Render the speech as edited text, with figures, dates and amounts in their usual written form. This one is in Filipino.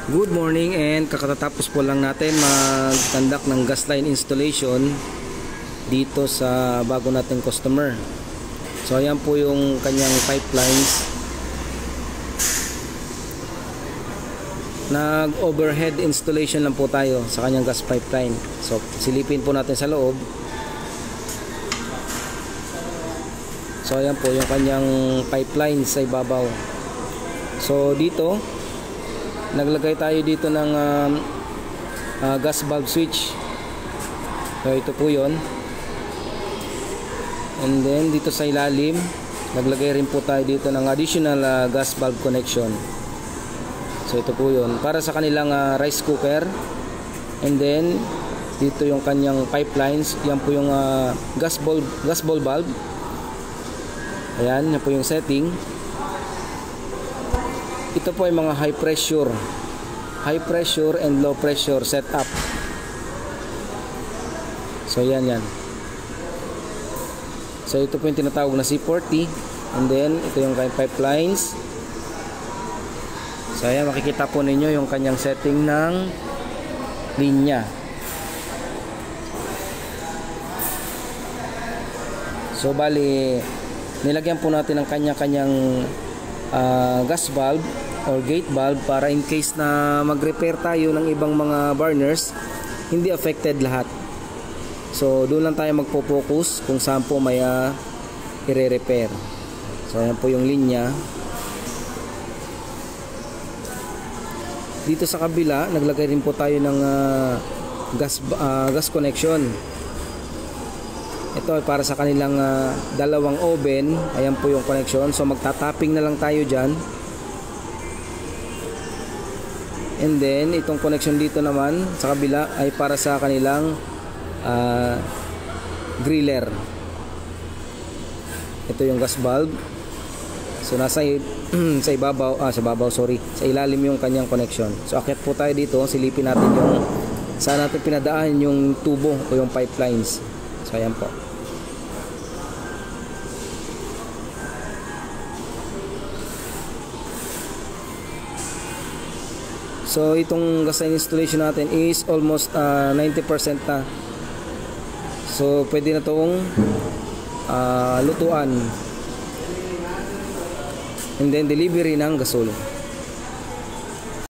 Good morning, and kakatapos po lang natin mag-conduct ng gas line installation dito sa bago nating customer. So ayan po yung kanyang pipelines. Nag-overhead installation lang po tayo sa kanyang gas pipeline. So silipin po natin sa loob. So ayan po yung kanyang pipeline sa ibabaw. So dito naglagay tayo dito ng gas valve switch. So ito po yon. And then dito sa ilalim naglagay rin po tayo dito ng additional gas valve connection. So ito po yon para sa kanilang rice cooker. And then dito yung kanyang pipelines. Yan po yung gas ball valve. Ayan, yan po yung setting. Ito po ay mga high pressure and low pressure setup. So yan. So ito po yung tinatawag na C40. And then ito yung pipelines. So ayan, makikita po ninyo yung kanyang setting ng linya. So bali nilagyan po natin ang kanya-kanyang gas valve or gate valve para in case na mag-repair tayo ng ibang mga burners, hindi affected lahat. So doon lang tayo magpo-focus kung saan po may i-repair. So ayan po yung linya. Dito sa kabila naglagay rin po tayo ng gas connection. Ito ay para sa kanilang dalawang oven. Ayan po yung connection. So magta-tapping na lang tayo dyan. And then itong connection dito naman sa kabila ay para sa kanilang griller. Ito yung gas valve. So nasa sa ilalim yung kanyang connection. So akyat po tayo dito, silipin natin yung saan natin pinadaan yung tubo o yung pipelines. So ayan po. So itong gas line installation natin is almost 90% na. So pwede na itong lutuan. And then delivery ng gasol.